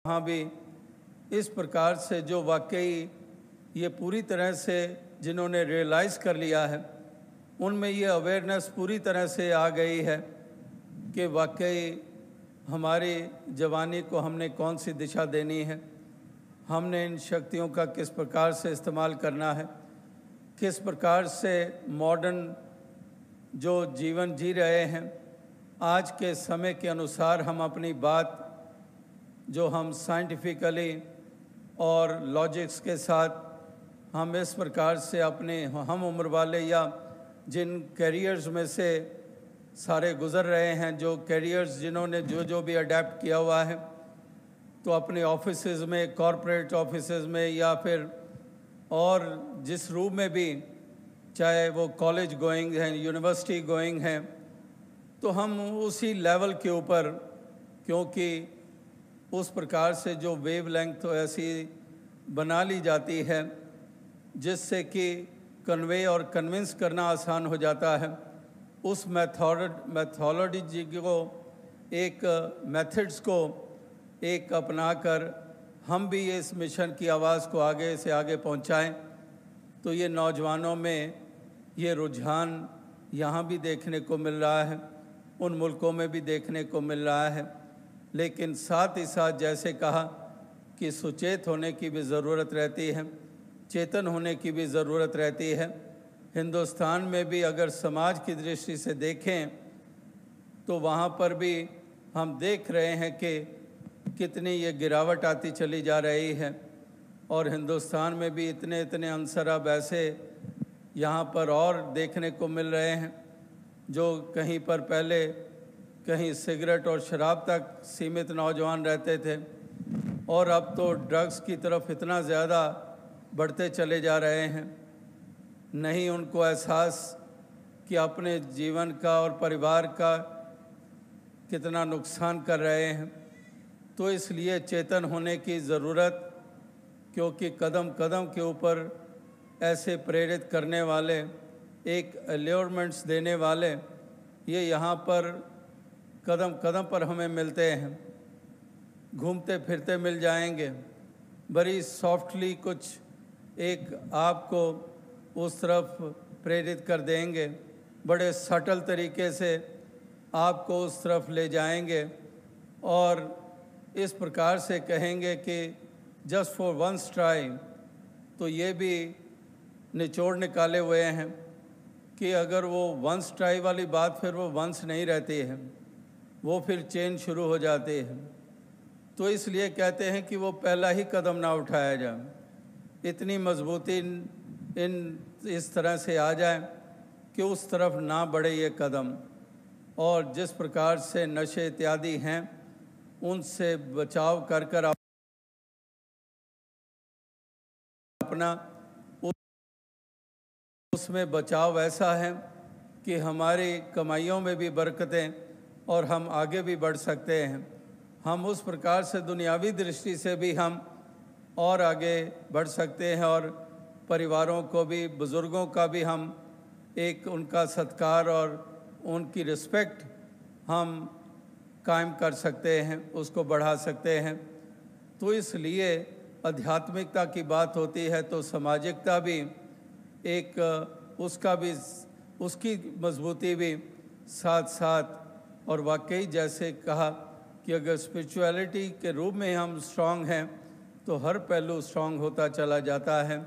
वहाँ भी इस प्रकार से जो वाकई ये पूरी तरह से जिन्होंने रियलाइज़ कर लिया है, उनमें ये अवेयरनेस पूरी तरह से आ गई है कि वाकई हमारी जवानी को हमने कौन सी दिशा देनी है, हमने इन शक्तियों का किस प्रकार से इस्तेमाल करना है, किस प्रकार से मॉडर्न जो जीवन जी रहे हैं, आज के समय के अनुसार हम अपनी बात जो हम साइंटिफिकली और लॉजिक्स के साथ हम इस प्रकार से अपने हम उम्र वाले या जिन कैरियर्स में से सारे गुज़र रहे हैं, जो कैरियर्स जिन्होंने जो भी अडेप्ट किया हुआ है, तो अपने ऑफिसेज में, कॉरपोरेट ऑफिसेज में या फिर और जिस रूप में भी, चाहे वो कॉलेज गोइंग हैं, यूनिवर्सिटी गोइंग हैं, तो हम उसी लेवल के ऊपर, क्योंकि उस प्रकार से जो वेव लेंथ तो ऐसी बना ली जाती है जिससे कि कन्वे और कन्विंस करना आसान हो जाता है, उस मैथोलॉजी को, एक मेथड्स को एक अपनाकर हम भी इस मिशन की आवाज़ को आगे से आगे पहुंचाएं, तो ये नौजवानों में ये रुझान यहाँ भी देखने को मिल रहा है, उन मुल्कों में भी देखने को मिल रहा है। लेकिन साथ ही साथ जैसे कहा कि सुचेत होने की भी ज़रूरत रहती है, चेतन होने की भी ज़रूरत रहती है। हिंदुस्तान में भी अगर समाज की दृष्टि से देखें तो वहाँ पर भी हम देख रहे हैं कि कितनी ये गिरावट आती चली जा रही है, और हिंदुस्तान में भी इतने इतने अंसर अब ऐसे यहाँ पर और देखने को मिल रहे हैं, जो कहीं पर पहले कहीं सिगरेट और शराब तक सीमित नौजवान रहते थे, और अब तो ड्रग्स की तरफ इतना ज़्यादा बढ़ते चले जा रहे हैं। नहीं उनको एहसास कि अपने जीवन का और परिवार का कितना नुकसान कर रहे हैं। तो इसलिए चेतन होने की ज़रूरत, क्योंकि कदम कदम के ऊपर ऐसे प्रेरित करने वाले, एक एल्योरमेंट्स देने वाले, ये यहाँ पर कदम कदम पर हमें मिलते हैं, घूमते फिरते मिल जाएंगे। बड़ी सॉफ्टली कुछ एक आपको उस तरफ प्रेरित कर देंगे, बड़े सटल तरीके से आपको उस तरफ ले जाएंगे, और इस प्रकार से कहेंगे कि जस्ट फॉर वंस ट्राई। तो ये भी निचोड़ निकाले हुए हैं कि अगर वो वंस ट्राई वाली बात फिर वो वंस नहीं रहती है, वो फिर चेन शुरू हो जाती है। तो इसलिए कहते हैं कि वो पहला ही कदम ना उठाया जाए, इतनी मजबूती इन इस तरह से आ जाए कि उस तरफ ना बढ़े ये कदम, और जिस प्रकार से नशे इत्यादि हैं उनसे बचाव कर कर अपना उसमें बचाव ऐसा है कि हमारी कमाइयों में भी बरकतें और हम आगे भी बढ़ सकते हैं। हम उस प्रकार से दुनियावी दृष्टि से भी हम और आगे बढ़ सकते हैं, और परिवारों को भी, बुज़ुर्गों का भी हम एक उनका सत्कार और उनकी रिस्पेक्ट हम कायम कर सकते हैं, उसको बढ़ा सकते हैं। तो इसलिए आध्यात्मिकता की बात होती है तो सामाजिकता भी एक उसका भी, उसकी मजबूती भी साथ साथ, और वाकई जैसे कहा कि अगर स्पिरिचुअलिटी के रूप में हम स्ट्रांग हैं तो हर पहलू स्ट्रांग होता चला जाता है।